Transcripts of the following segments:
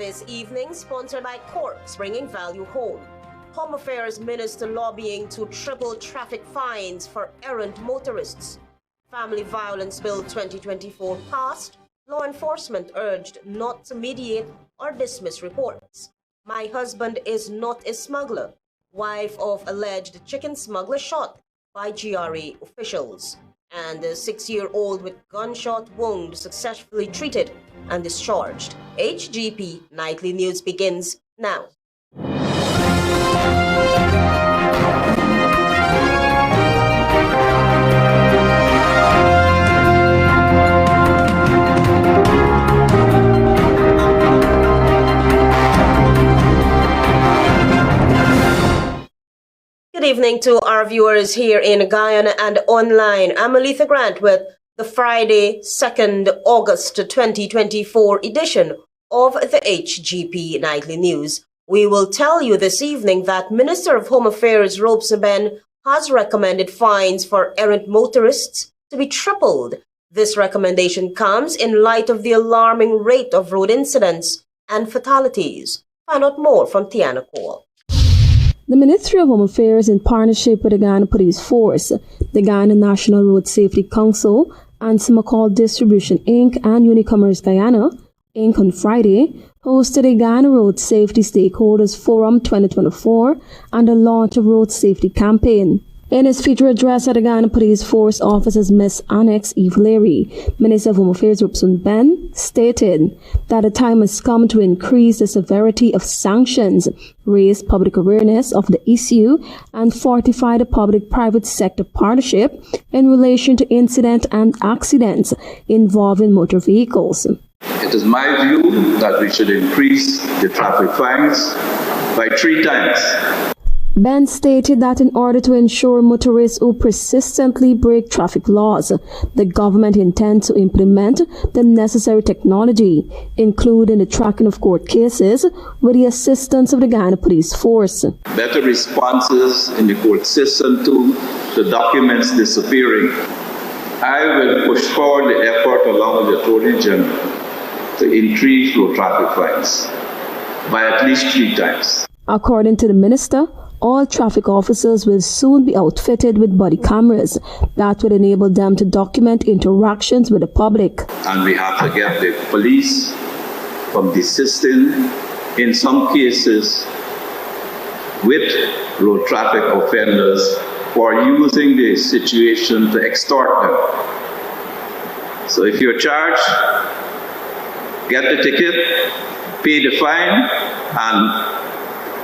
This evening, sponsored by Corps, bringing value home. Home Affairs Minister lobbying to triple traffic fines for errant motorists. Family Violence Bill 2024 passed. Law enforcement urged not to mediate or dismiss reports. My husband is not a smuggler. Wife of alleged chicken smuggler shot by GRA officials. And a 6-year-old with gunshot wound successfully treated and discharged. HGP Nightly News begins now. Good evening to our viewers here in Guyana and online. I'm Aletha Grant with the Friday, 2nd August 2024 edition of the HGP Nightly News. We will tell you this evening that Minister of Home Affairs Robson Ben has recommended fines for errant motorists to be tripled. This recommendation comes in light of the alarming rate of road incidents and fatalities. Find out more from Tiana Cole. The Ministry of Home Affairs, in partnership with the Guyana Police Force, the Guyana National Road Safety Council, and Smuggle Distribution Inc. and Unicommerce Guyana, Inc. on Friday, hosted a Guyana Road Safety Stakeholders Forum 2024 and the launch of Road Safety Campaign. In his feature address at the Guyana Police Force offices, Ms. Annex Eve Leary, Minister of Home Affairs Robson Ben, stated that the time has come to increase the severity of sanctions, raise public awareness of the issue, and fortify the public-private sector partnership in relation to incident and accidents involving motor vehicles. It is my view that we should increase the traffic fines by 3 times. Ben stated that in order to ensure motorists who persistently break traffic laws, the government intends to implement the necessary technology, including the tracking of court cases, with the assistance of the Guyana Police Force. Better responses in the court system to documents disappearing. I will push forward the effort along with the Attorney General to increase road traffic fines by at least 3 times. According to the minister, all traffic officers will soon be outfitted with body cameras that will enable them to document interactions with the public. And we have to get the police from desisting, in some cases, with road traffic offenders for using the situation to extort them. So if you're charged, get the ticket, pay the fine, and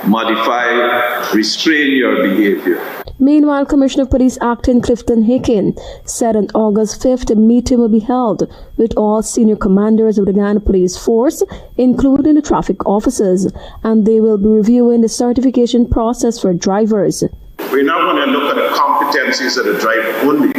modify, restrain your behavior. Meanwhile, Commissioner of Police Acting Clifton Hicken said on August 5th a meeting will be held with all senior commanders of the Guyana Police Force, including the traffic officers, and they will be reviewing the certification process for drivers. We're not going to look at the competencies of the driver only,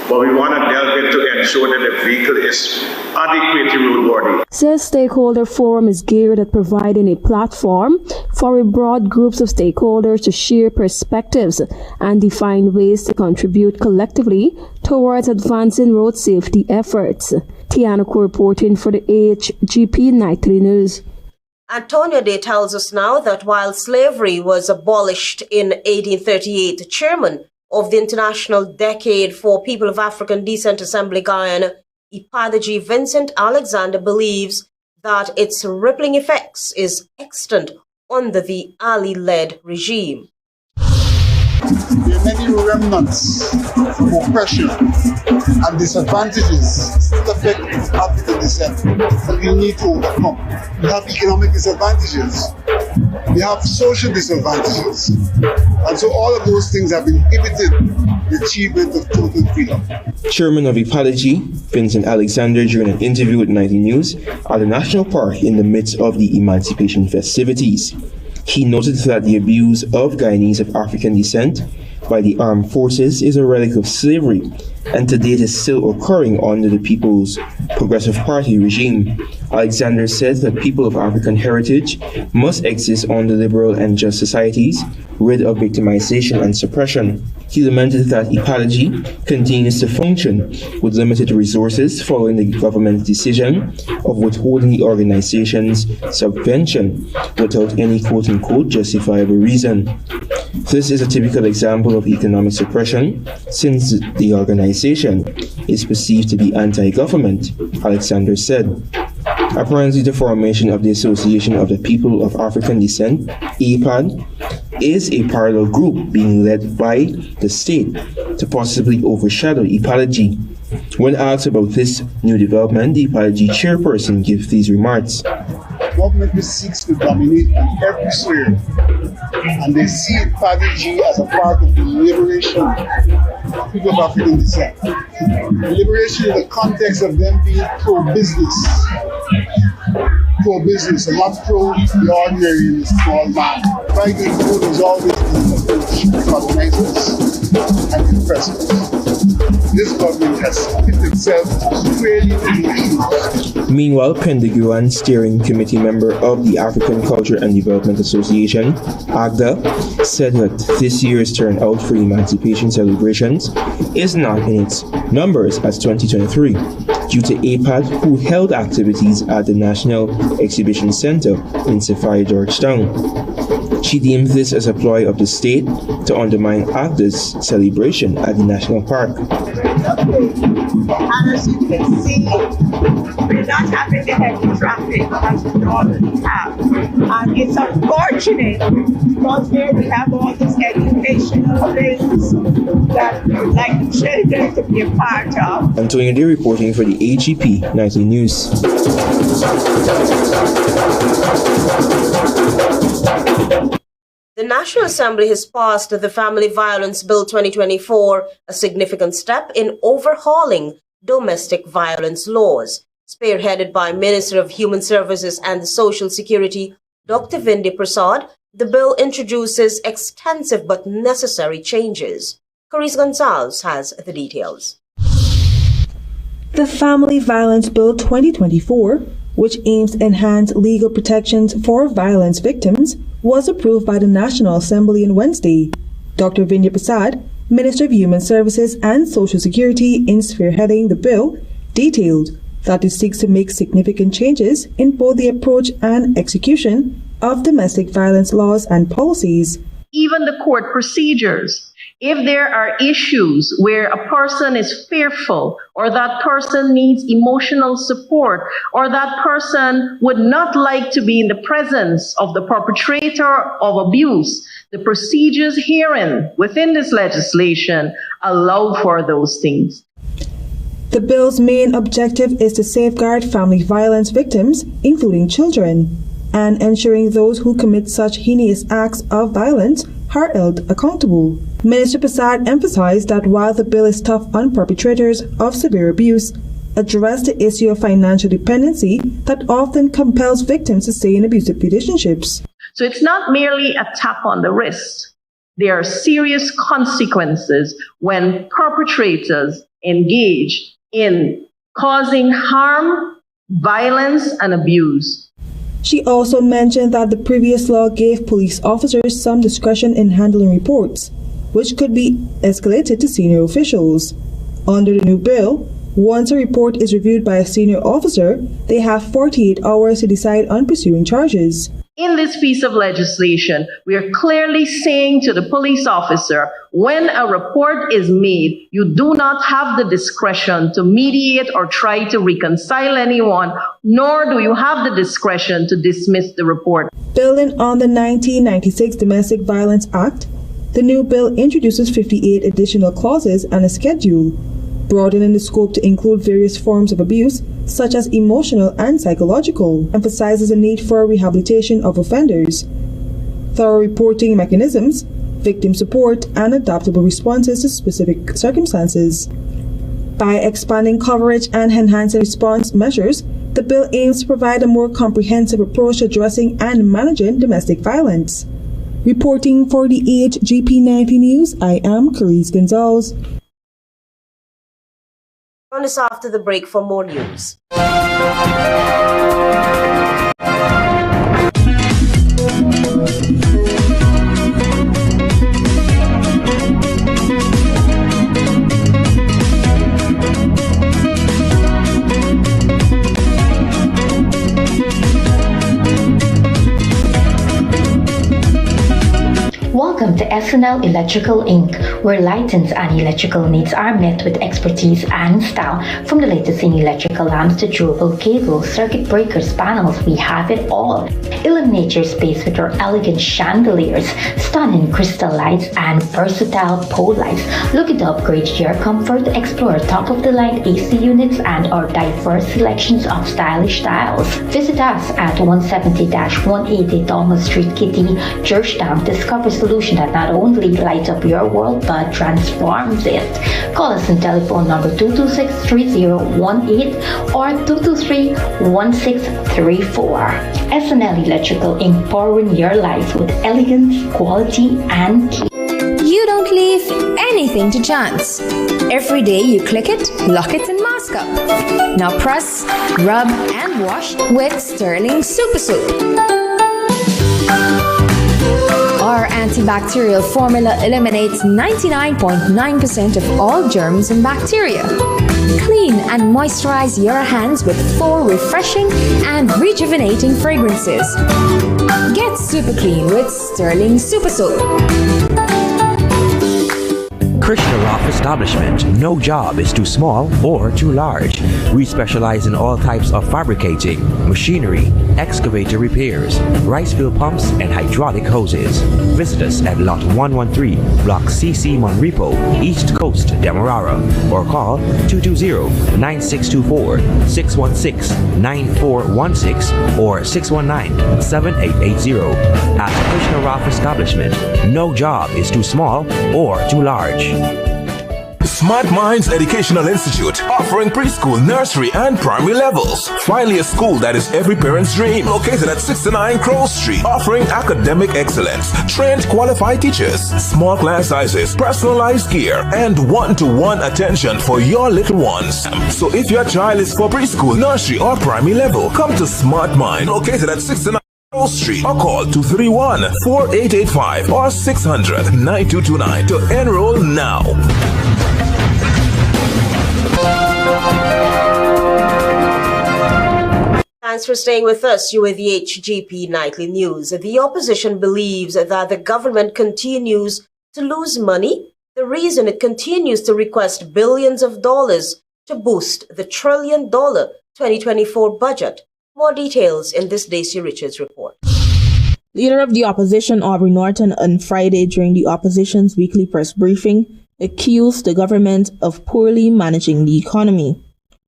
but we want to delve into ensure that the vehicle is adequately roadworthy. Says Stakeholder Forum is geared at providing a platform for a broad groups of stakeholders to share perspectives and define ways to contribute collectively towards advancing road safety efforts. Tiana Cole reporting for the HGP Nightly News. Antonio Day tells us now that while slavery was abolished in 1838, the chairman of the International Decade for People of African Descent Assembly Guyana, Ipadaji Vincent Alexander, believes that its rippling effects is extant under the Ali-led regime. There are many remnants of oppression and disadvantages still affect African descent that we need to overcome. We have economic disadvantages. We have social disadvantages. And so all of those things have inhibited the achievement of total freedom. Chairman of Ipadaji, Vincent Alexander, during an interview with Nightly News at the National Park in the midst of the Emancipation festivities. He noted that the abuse of Guyanese of African descent by the armed forces is a relic of slavery, and to date is still occurring under the People's Progressive Party regime. Alexander said that people of African heritage must exist under liberal and just societies, rid of victimization and suppression. He lamented that ecology continues to function with limited resources following the government's decision of withholding the organization's subvention without any quote-unquote justifiable reason. This is a typical example of economic suppression, since the organization is perceived to be anti-government, Alexander said. Apparently, the formation of the Association of the People of African Descent, APAD, is a parallel group being led by the state to possibly overshadow ecology. When asked about this new development, the ecology chairperson gives these remarks. Government seeks to dominate in every sphere, and they see ecology as a part of the liberation of people of African descent. The liberation in the context of them being pro-business, and not pro the ordinary and the small man. Fighting food is always the approach for colonizers and oppressors. This government has split itself squarely in the issues. Meanwhile, Pendeguan, steering committee member of the African Culture and Development Association, AGDA, said that this year's turnout for Emancipation celebrations is not in its numbers as 2023 due to APAD, who held activities at the National Exhibition Center in Safari, Georgetown. She deemed this as a ploy of the state to undermine AGDA's celebration at the national park. And as you can see, we're not having the heavy traffic as we normally have. And it's unfortunate because here we have all these educational things that we'd like the children to be a part of. Antonio D reporting for the HGP Nightly News. The National Assembly has passed the Family Violence Bill 2024, a significant step in overhauling domestic violence laws. Spearheaded by Minister of Human Services and Social Security, Dr. Vindi Prasad, the bill introduces extensive but necessary changes. Carice Gonzalez has the details. The Family Violence Bill 2024, which aims to enhance legal protections for violence victims, was approved by the National Assembly on Wednesday. Dr. Vindi Prasad, Minister of Human Services and Social Security, in spearheading the bill, detailed that it seeks to make significant changes in both the approach and execution of domestic violence laws and policies. Even the court procedures. If there are issues where a person is fearful or that person needs emotional support or that person would not like to be in the presence of the perpetrator of abuse, the procedures herein within this legislation allow for those things. The bill's main objective is to safeguard family violence victims, including children, and ensuring those who commit such heinous acts of violence are held accountable. Minister Prasad emphasized that while the bill is tough on perpetrators of severe abuse, addressed the issue of financial dependency that often compels victims to stay in abusive relationships. So it's not merely a tap on the wrist. There are serious consequences when perpetrators engage in causing harm, violence, and abuse. She also mentioned that the previous law gave police officers some discretion in handling reports, which could be escalated to senior officials. Under the new bill, once a report is reviewed by a senior officer, they have 48 hours to decide on pursuing charges. In this piece of legislation, we are clearly saying to the police officer, when a report is made, you do not have the discretion to mediate or try to reconcile anyone, nor do you have the discretion to dismiss the report. Building on the 1996 Domestic Violence Act, the new bill introduces 58 additional clauses and a schedule, broadening the scope to include various forms of abuse, such as emotional and psychological, emphasizes the need for rehabilitation of offenders, thorough reporting mechanisms, victim support, and adaptable responses to specific circumstances. By expanding coverage and enhancing response measures, the bill aims to provide a more comprehensive approach to addressing and managing domestic violence. Reporting for the HGP Nightly News, I am Carice Gonzalez. Join us after the break for more news. Welcome to SNL Electrical Inc., where lighting and electrical needs are met with expertise and style. From the latest in electrical lamps to durable cables, circuit breakers, panels, we have it all. Illuminate your space with our elegant chandeliers, stunning crystal lights, and versatile pole lights. Looking to upgrade your comfort? Explore top-of-the-line AC units and our diverse selections of stylish styles. Visit us at 170-180 Thomas Street, Kitty, Georgetown. Discover solution that not only lights up your world but transforms it. Call us on telephone number 226-3018 or 223-1634. SNL Electrical Inc., powering your life with elegance, quality, and key. You don't leave anything to chance. Every day you click it, lock it, and mask up. Now press, rub, and wash with Sterling Super Soap. Our antibacterial formula eliminates 99.9% of all germs and bacteria. Clean and moisturize your hands with 4 refreshing and rejuvenating fragrances. Get super clean with Sterling Super Soap. Krishna Rock Establishment. No job is too small or too large. We specialize in all types of fabricating, machinery, excavator repairs, rice field pumps, and hydraulic hoses. Visit us at Lot 113, Block CC Monrepo, East Coast, Demerara, or call 220-9624, 616-9416, or 619-7880. At Krishna Rock Establishment, no job is too small or too large. Smart Minds Educational Institute, offering preschool, nursery, and primary levels. Finally, a school that is every parent's dream. Located at 69 Crow Street, offering academic excellence, trained qualified teachers, small class sizes, personalized care, and one-to-one attention for your little ones. So if your child is for preschool, nursery, or primary level, come to Smart Mind, located at 69 Crow Street, or call 231-4885 or 600-9229 to enroll now. Thanks for staying with us. You are the HGP Nightly News. The opposition believes that the government continues to lose money. The reason it continues to request billions of dollars to boost the $1 trillion 2024 budget. More details in this Daisy Richards report. Leader of the opposition, Aubrey Norton, on Friday during the opposition's weekly press briefing, accused the government of poorly managing the economy.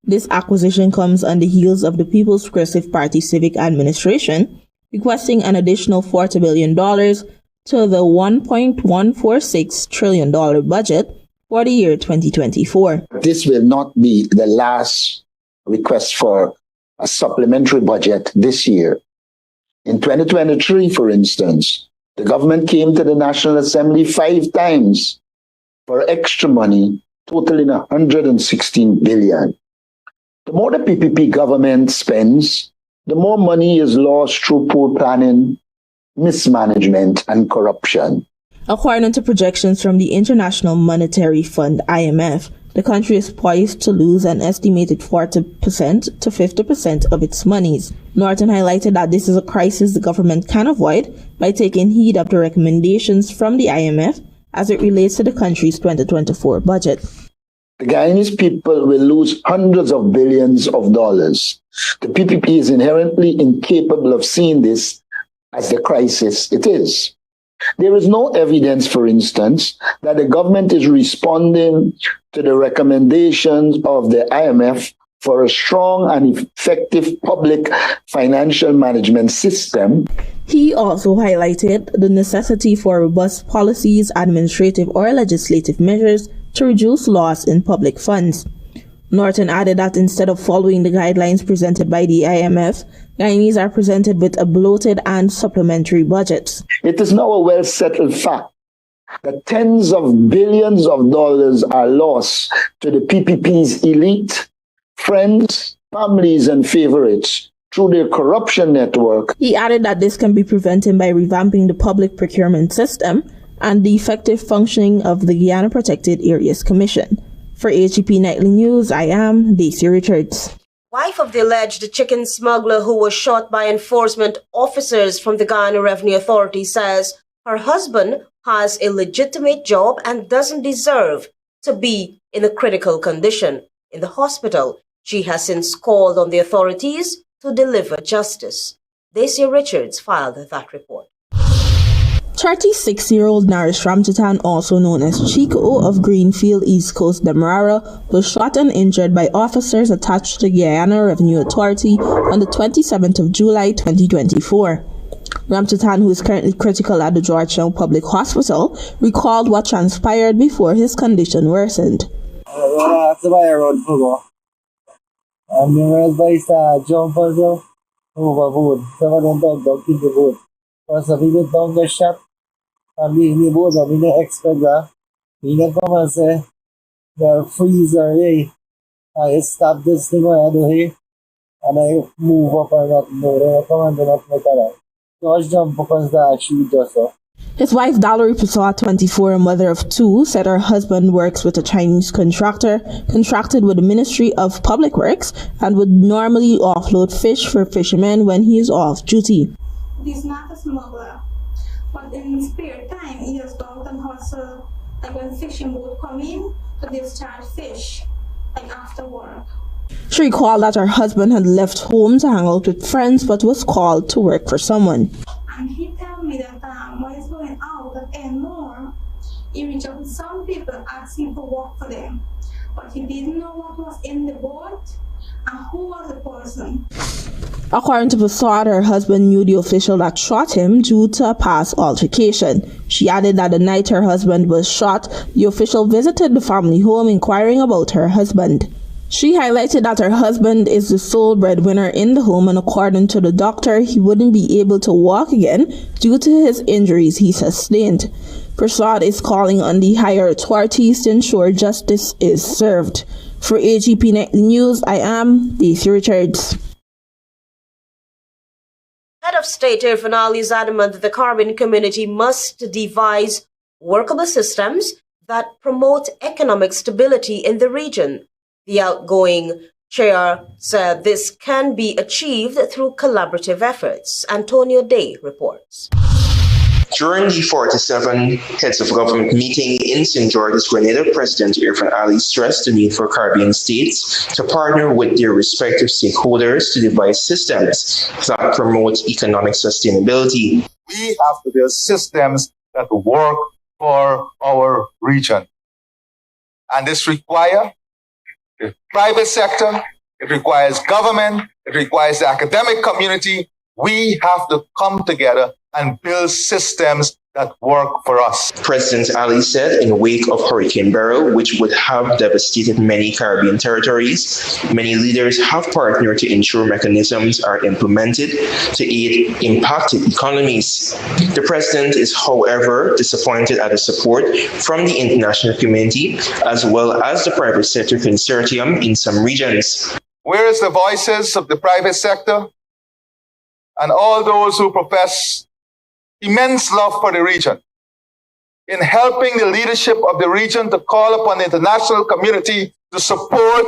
This acquisition comes on the heels of the People's Progressive Party Civic Administration requesting an additional $40 billion to the $1.146 trillion budget for the year 2024. This will not be the last request for a supplementary budget this year. In 2023, for instance, the government came to the National Assembly 5 times for extra money, totaling $116 billion. The more the PPP government spends, the more money is lost through poor planning, mismanagement, and corruption. According to projections from the International Monetary Fund, IMF, the country is poised to lose an estimated 40% to 50% of its monies. Norton highlighted that this is a crisis the government can avoid by taking heed of the recommendations from the IMF as it relates to the country's 2024 budget. The Guyanese people will lose hundreds of billions of dollars. The PPP is inherently incapable of seeing this as the crisis it is. There is no evidence, for instance, that the government is responding to the recommendations of the IMF for a strong and effective public financial management system. He also highlighted the necessity for robust policies, administrative or legislative measures to reduce loss in public funds. Norton added that instead of following the guidelines presented by the IMF, Guyanese are presented with a bloated and supplementary budget. It is now a well-settled fact that tens of billions of dollars are lost to the PPP's elite, friends, families, and favorites through their corruption network. He added that this can be prevented by revamping the public procurement system and the effective functioning of the Guyana Protected Areas Commission. For HGP Nightly News, I am Daisy Richards. Wife of the alleged chicken smuggler who was shot by enforcement officers from the Guyana Revenue Authority says her husband has a legitimate job and doesn't deserve to be in a critical condition in the hospital. She has since called on the authorities to deliver justice. Daisy Richards filed that report. 36-year-old Naresh Ramchatan, also known as Chico of Greenfield, East Coast, Demerara, was shot and injured by officers attached to the Guyana Revenue Authority on the 27th of July 2024. Ramchatan, who is currently critical at the Georgetown Public Hospital, recalled what transpired before his condition worsened. I stop this thing I do here and I move up or not. No, come on, do not make that. Just jump because that actually does so. His wife, Valerie Pussaw, 24, a mother of two, said her husband works with a Chinese contractor, contracted with the Ministry of Public Works, and would normally offload fish for fishermen when he is off duty. He's not a smuggler, but in his spare time, he has gone and hustle, like when fishing boat come in to discharge fish, like after work. She recalled that her husband had left home to hang out with friends, but was called to work for someone. And he told me that when he's going out at end more, he reached out to some people asking for work for them, but he didn't know what was in the boat and who was the person. According to Pussaw, her husband knew the official that shot him due to a past altercation. She added that the night her husband was shot, the official visited the family home inquiring about her husband. She highlighted that her husband is the sole breadwinner in the home, and according to the doctor, he wouldn't be able to walk again due to his injuries he sustained. Prasad is calling on the higher authorities to ensure justice is served. For HGP Nightly News, I am Daisy Richards. Head of State Irfan Ali is adamant that the Caribbean community must devise workable systems that promote economic stability in the region. The outgoing chair said this can be achieved through collaborative efforts. Antonio Day reports. During the 47 Heads of Government meeting in St. George's, Grenada, President Irfan Ali stressed the need for Caribbean states to partner with their respective stakeholders to devise systems that promote economic sustainability. We have to build systems that work for our region. And this requires the private sector, it requires government, it requires the academic community. We have to come together and build systems that work for us. President Ali said in the wake of Hurricane Beryl, which would have devastated many Caribbean territories, many leaders have partnered to ensure mechanisms are implemented to aid impacted economies. The president is, however, disappointed at the support from the international community as well as the private sector consortium in some regions. Where is the voices of the private sector and all those who profess immense love for the region in helping the leadership of the region to call upon the international community to support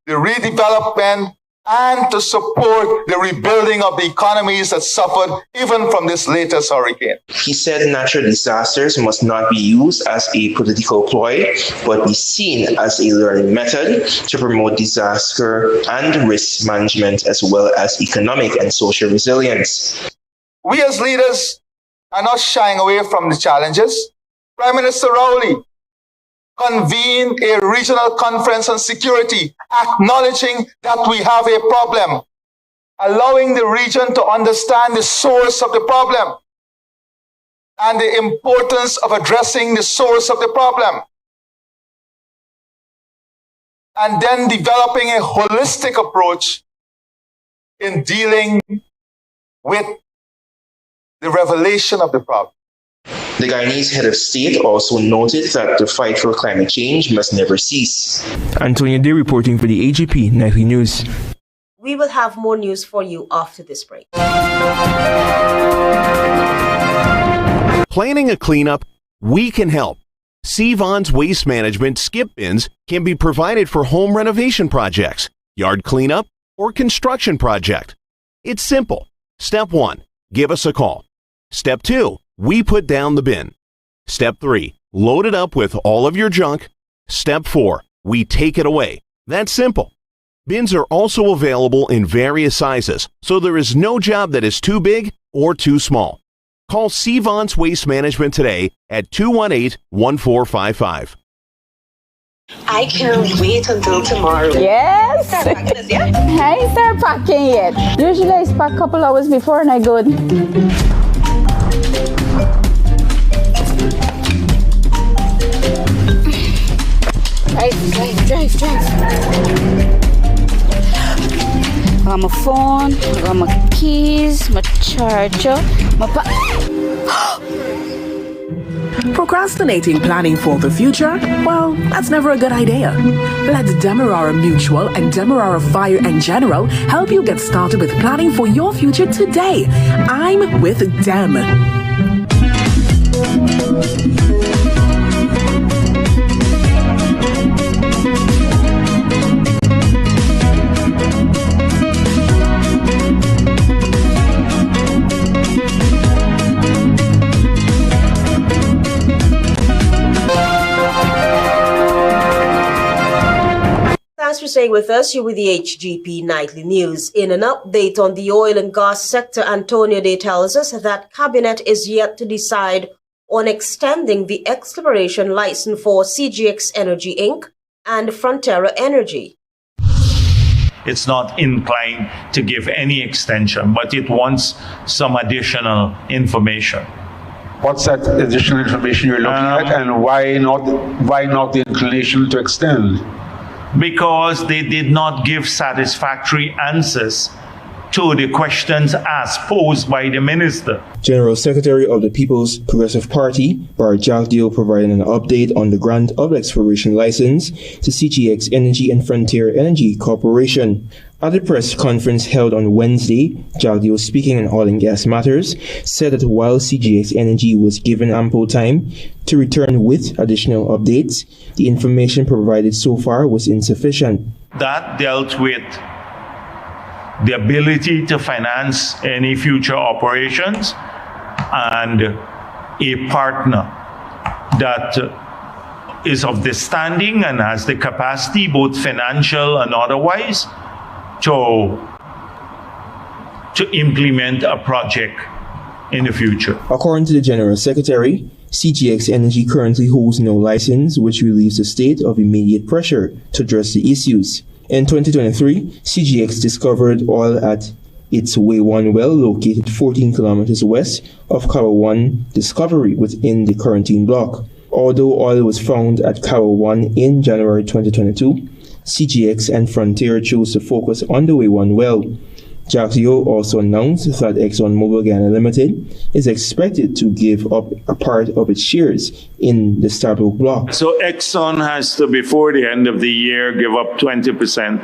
the redevelopment and to support the rebuilding of the economies that suffered even from this latest hurricane? He said natural disasters must not be used as a political ploy, but be seen as a learning method to promote disaster and risk management as well as economic and social resilience. We as leaders are not shying away from the challenges. Prime Minister Rowley convened a regional conference on security, acknowledging that we have a problem, allowing the region to understand the source of the problem and the importance of addressing the source of the problem. and then developing a holistic approach in dealing with the revelation of the problem. The Guyanese head of state also noted that the fight for climate change must never cease. Antonio Day reporting for the HGP Nightly News. We will have more news for you after this break. Planning a cleanup? We can help. Sevon's Waste Management skip bins can be provided for home renovation projects, yard cleanup, or construction project. It's simple. Step 1, give us a call. Step 2, we put down the bin. Step 3, load it up with all of your junk. Step 4, we take it away. That's simple. Bins are also available in various sizes, so there is no job that is too big or too small. Call Sevon's Waste Management today at 218-1455. I can't wait until tomorrow. Yes. Start packing this, yeah? I ain't start packing yet. Usually I pack a couple hours before and I go. Drive. I got my phone, I got my keys, my charger, my Procrastinating planning for the future? Well, that's never a good idea. Let Demerara Mutual and Demerara Fire and General help you get started with planning for your future today. I'm with Dem. Thanks for staying with us. You're with the HGP Nightly News. In an update on the oil and gas sector, Antonio Day tells us that Cabinet is yet to decide on extending the exploration license for CGX Energy Inc. and Frontera Energy. It's not inclined to give any extension, but it wants some additional information. What's that additional information you're looking at, and why not the inclination to extend? Because they did not give satisfactory answers to the questions asked posed by the minister. General Secretary of the People's Progressive Party, Bar Jagdeo, provided an update on the grant of exploration license to CGX Energy and Frontier Energy Corporation. At a press conference held on Wednesday, Jagdeo, speaking on oil and gas matters, said that while CGX Energy was given ample time to return with additional updates, the information provided so far was insufficient. That dealt with the ability to finance any future operations and a partner that is of the standing and has the capacity, both financial and otherwise, to implement a project in the future. According to the General Secretary, CGX Energy currently holds no license, which relieves the state of immediate pressure to address the issues. In 2023, CGX discovered oil at its Way-1 well located 14 kilometers west of Kawa-1 discovery within the quarantine block. Although oil was found at Kawa-1 in January 2022, CGX and Frontier chose to focus on the Way-1 well. Jagdeo also announced that ExxonMobil Guyana Limited is expected to give up a part of its shares in the Stabroek block. So Exxon has to, before the end of the year, give up 20%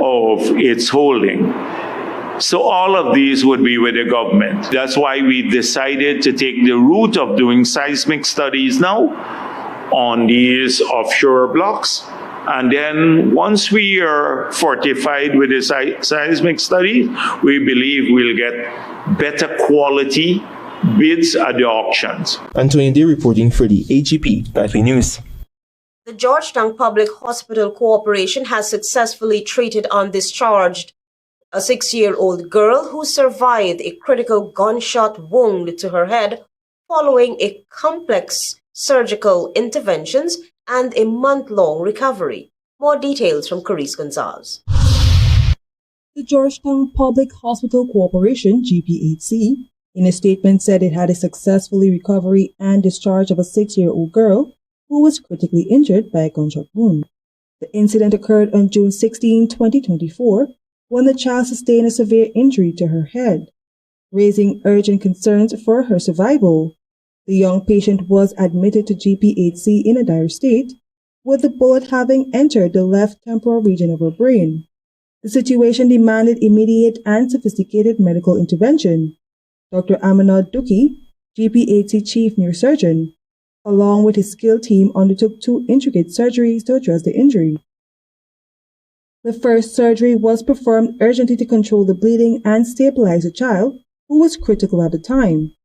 of its holding. So all of these would be with the government. That's why we decided to take the route of doing seismic studies now on these offshore blocks. And then once we are fortified with the seismic study, we believe we'll get better quality bids at the auctions. Antonio Day reporting for the HGP Nightly News. The Georgetown Public Hospital Corporation has successfully treated and discharged a 6-year-old girl who survived a critical gunshot wound to her head following a complex surgical interventions and a month-long recovery. More details from Carice Gonzalez. The Georgetown Public Hospital Corporation, GPHC, in a statement said it had a successfully recovery and discharge of a 6-year-old girl who was critically injured by a gunshot wound. The incident occurred on June 16, 2024, when the child sustained a severe injury to her head, raising urgent concerns for her survival. The young patient was admitted to GPHC in a dire state, with the bullet having entered the left temporal region of her brain. The situation demanded immediate and sophisticated medical intervention. Dr. Amanad Duki, GPHC Chief Neurosurgeon, along with his skilled team, undertook 2 intricate surgeries to address the injury. The first surgery was performed urgently to control the bleeding and stabilize the child, who was critical at the time.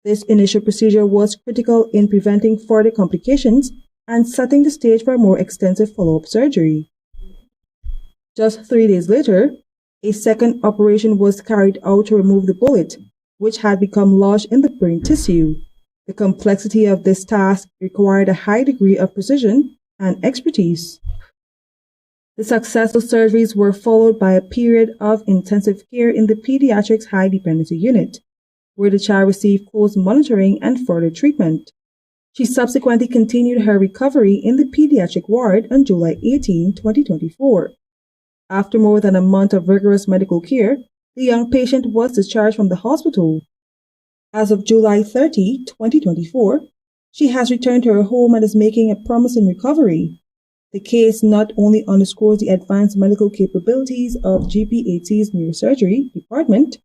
This initial procedure was critical in preventing further complications and setting the stage for a more extensive follow-up surgery. Just 3 days later, a second operation was carried out to remove the bullet, which had become lodged in the brain tissue. The complexity of this task required a high degree of precision and expertise. The successful surgeries were followed by a period of intensive care in the Pediatrics High Dependency Unit, where the child received close monitoring and further treatment. She subsequently continued her recovery in the pediatric ward on July 18, 2024. After more than a month of rigorous medical care, the young patient was discharged from the hospital. As of July 30, 2024, she has returned to her home and is making a promising recovery. The case not only underscores the advanced medical capabilities of GPHC's neurosurgery department,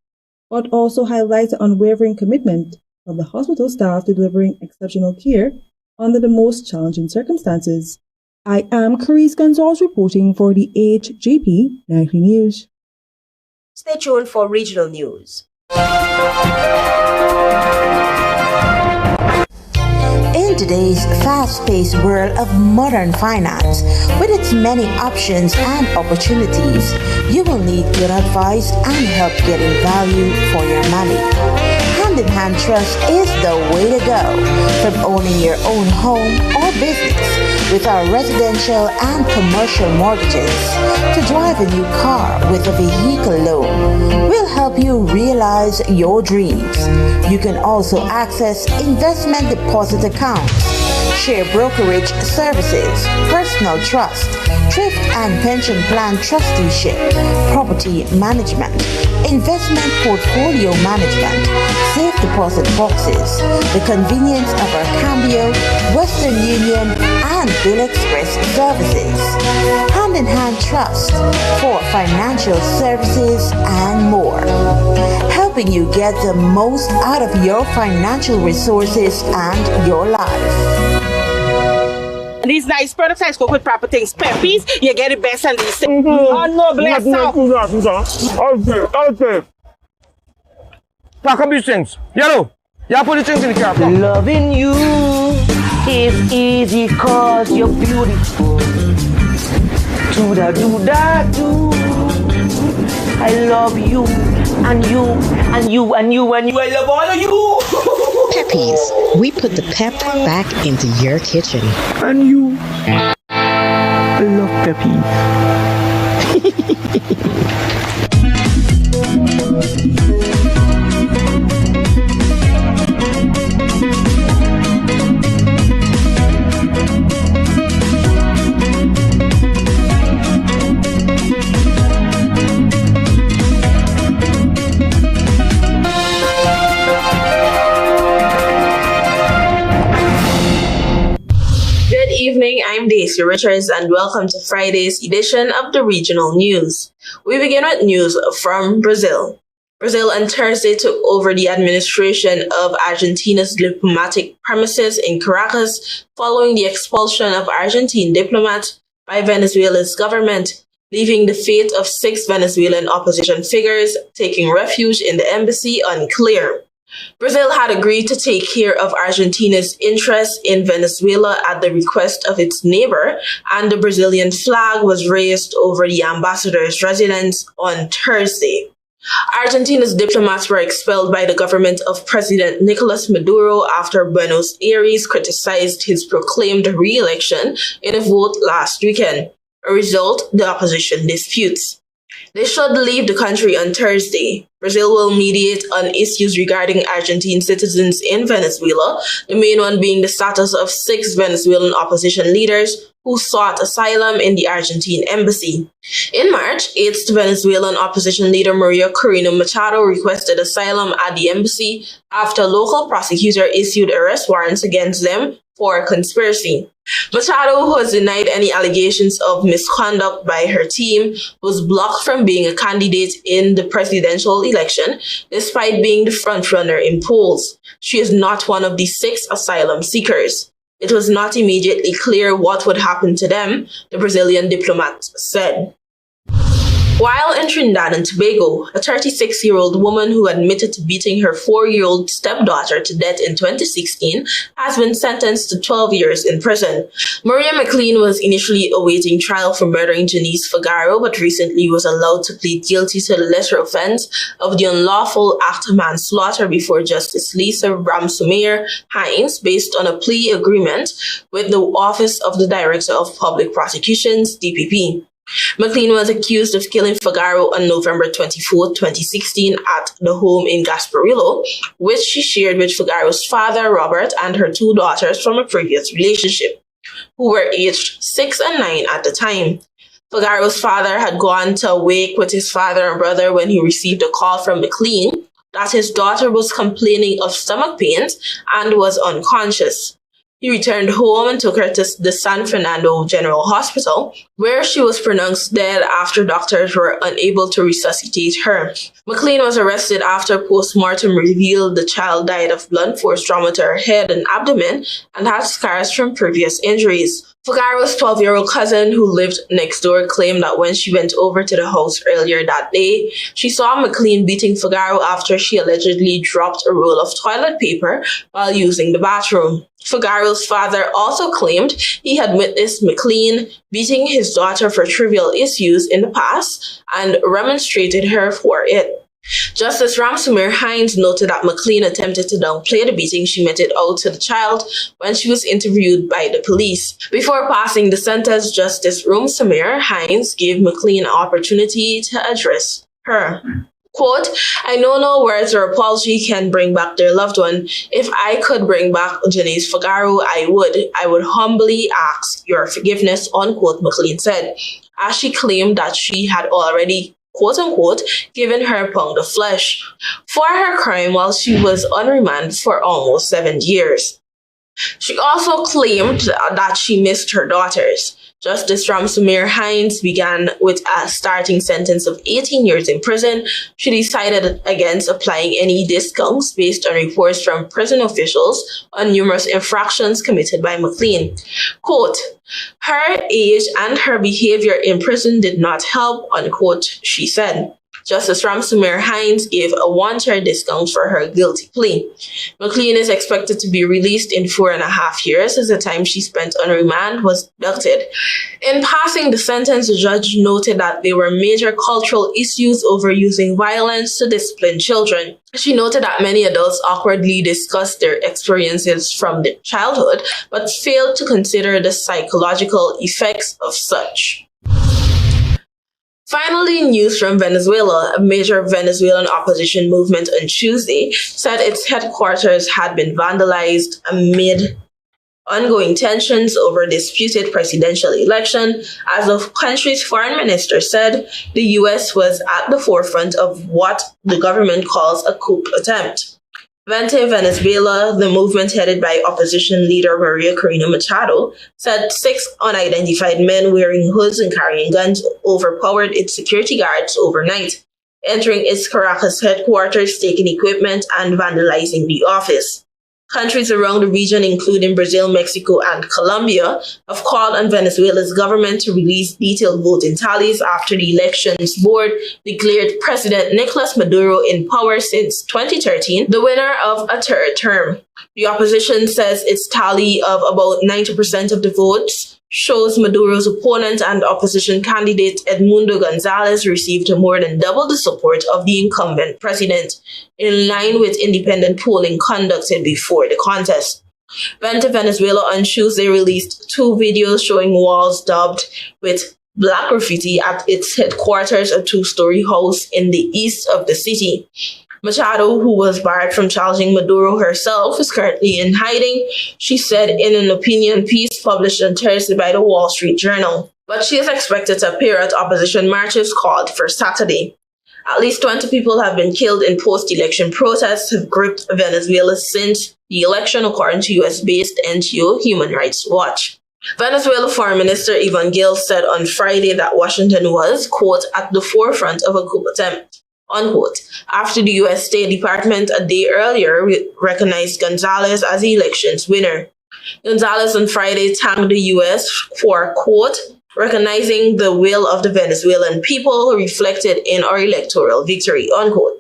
but also highlights the unwavering commitment of the hospital staff to delivering exceptional care under the most challenging circumstances. I am Carice Gonzalez reporting for the HGP Nightly News. Stay tuned for regional news. In today's fast-paced world of modern finance, with its many options and opportunities, you will need good advice and help getting value for your money. Hand-in-hand trust is the way to go. From owning your own home or business with our residential and commercial mortgages to drive a new car with a vehicle loan, we'll help you realize your dreams. You can also access investment deposit accounts, share brokerage services, personal trust, thrift and pension plan trusteeship, property management, investment portfolio management, safe deposit boxes, the convenience of our Cambio, Western Union, and Bill Express services, hand-in-hand trust for financial services and more, helping you get the most out of your financial resources and your life. These nice products I spoke with proper things. Peppies, you get the best and these things. Oh no, bless up. Okay. Pack up these things. Yellow. Yeah, put the things in the car. Loving you is easy cause you're beautiful. Do da do da do. I love you and you and you and you and you. I love all of you. Peppies, we put the pep back into your kitchen. And you. I love Peppies. Evening, I'm Daisy Richards and welcome to Friday's edition of the Regional News. We begin with news from Brazil. Brazil on Thursday took over the administration of Argentina's diplomatic premises in Caracas following the expulsion of Argentine diplomats by Venezuela's government, leaving the fate of 6 Venezuelan opposition figures taking refuge in the embassy unclear. Brazil had agreed to take care of Argentina's interests in Venezuela at the request of its neighbor, and the Brazilian flag was raised over the ambassador's residence on Thursday. Argentina's diplomats were expelled by the government of President Nicolas Maduro after Buenos Aires criticized his proclaimed re-election in a vote last weekend, a result the opposition disputes. They should leave the country on Thursday. Brazil will mediate on issues regarding Argentine citizens in Venezuela, the main one being the status of 6 Venezuelan opposition leaders who who sought asylum in the Argentine embassy. In March, 8th Venezuelan opposition leader Maria Corina Machado requested asylum at the embassy after a local prosecutor issued arrest warrants against them for conspiracy. Machado, who has denied any allegations of misconduct by her team, was blocked from being a candidate in the presidential election, despite being the frontrunner in polls. She is not one of the 6 asylum seekers. It was not immediately clear what would happen to them, the Brazilian diplomat said. While in Trinidad and Tobago, a 36-year-old woman who admitted to beating her 4-year-old stepdaughter to death in 2016 has been sentenced to 12 years in prison. Maria McLean was initially awaiting trial for murdering Janice Figaro, but recently was allowed to plead guilty to the lesser offense of the unlawful act of manslaughter before Justice Lisa Ramsumir Hines, based on a plea agreement with the Office of the Director of Public Prosecutions, DPP. McLean was accused of killing Figaro on November 24, 2016 at the home in Gasparillo, which she shared with Figaro's father, Robert, and her 2 daughters from a previous relationship, who were aged 6 and 9 at the time. Figaro's father had gone to a wake with his father and brother when he received a call from McLean that his daughter was complaining of stomach pains and was unconscious. He returned home and took her to the San Fernando General Hospital, where she was pronounced dead after doctors were unable to resuscitate her. McLean was arrested after postmortem revealed the child died of blunt force trauma to her head and abdomen and had scars from previous injuries. Figaro's 12-year-old cousin, who lived next door, claimed that when she went over to the house earlier that day, she saw McLean beating Figaro after she allegedly dropped a roll of toilet paper while using the bathroom. Figaro's father also claimed he had witnessed McLean beating his daughter for trivial issues in the past and remonstrated her for it. Justice Ramsumir Hines noted that McLean attempted to downplay the beating she meted out to the child when she was interviewed by the police. Before passing the sentence, Justice Ramsumir Hines gave McLean an opportunity to address her. Quote, "I know no words or apology can bring back their loved one. If I could bring back Janice Figaro, I would humbly ask your forgiveness," unquote, McLean said, as she claimed that she had already, quote-unquote, given her a pound of flesh for her crime while she was on remand for almost 7 years. She also claimed that she missed her daughters. Justice Ramsumir Hines began with a starting sentence of 18 years in prison. She decided against applying any discounts based on reports from prison officials on numerous infractions committed by McLean. Quote, "Her age and her behavior in prison did not help," unquote, she said. Justice Ramsumir Hines gave a 1/3 discount for her guilty plea. McLean is expected to be released in 4.5 years as the time she spent on remand was deducted. In passing the sentence, the judge noted that there were major cultural issues over using violence to discipline children. She noted that many adults awkwardly discussed their experiences from their childhood, but failed to consider the psychological effects of such. Finally, news from Venezuela. A major Venezuelan opposition movement on Tuesday said its headquarters had been vandalized amid ongoing tensions over a disputed presidential election. As the country's foreign minister said, the U.S. was at the forefront of what the government calls a coup attempt. Vente Venezuela, the movement headed by opposition leader Maria Corina Machado, said 6 unidentified men wearing hoods and carrying guns overpowered its security guards overnight, entering its Caracas headquarters, taking equipment, and vandalizing the office. Countries around the region, including Brazil, Mexico, and Colombia, have called on Venezuela's government to release detailed voting tallies after the elections board declared President Nicolas Maduro in power since 2013, the winner of a third term. The opposition says its tally of about 90% of the votes shows Maduro's opponent and opposition candidate Edmundo Gonzalez received more than double the support of the incumbent president, in line with independent polling conducted before the contest. Vente Venezuela on Tuesday released 2 videos showing walls daubed with black graffiti at its headquarters, a 2-story house in the east of the city. Machado, who was barred from challenging Maduro herself, is currently in hiding, she said in an opinion piece published on Thursday by the Wall Street Journal. But she is expected to appear at opposition marches called for Saturday. At least 20 people have been killed in post-election protests have gripped Venezuela since the election, according to US-based NGO Human Rights Watch. Venezuela Foreign Minister Ivan Gil said on Friday that Washington was, quote, at the forefront of a coup attempt, unquote, after the U.S. State Department a day earlier recognized Gonzalez as the election's winner. Gonzalez on Friday thanked the U.S. for, quote, recognizing the will of the Venezuelan people reflected in our electoral victory, unquote.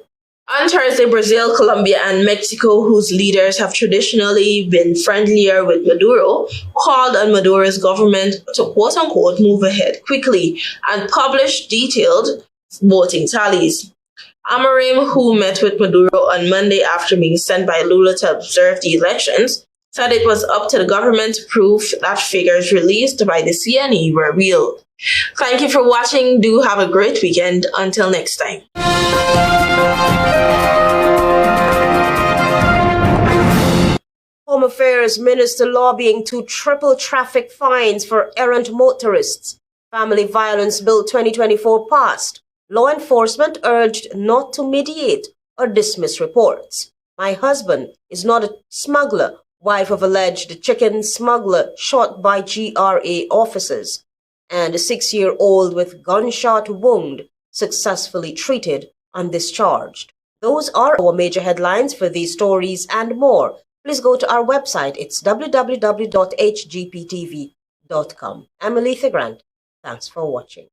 On Thursday, Brazil, Colombia, and Mexico, whose leaders have traditionally been friendlier with Maduro, called on Maduro's government to quote-unquote move ahead quickly and publish detailed voting tallies. Amorim, who met with Maduro on Monday after being sent by Lula to observe the elections, said it was up to the government to prove that figures released by the CNE were real. Thank you for watching. Do have a great weekend. Until next time. Home Affairs Minister lobbying to triple traffic fines for errant motorists. Family Violence Bill 2024 passed. Law enforcement urged not to mediate or dismiss reports. My husband is not a smuggler, wife of alleged chicken smuggler shot by GRA officers. And a 6-year-old with gunshot wound successfully treated and discharged. Those are our major headlines. For these stories and more, please go to our website. It's www.hgptv.com. I'm Alethea Grant. Thanks for watching.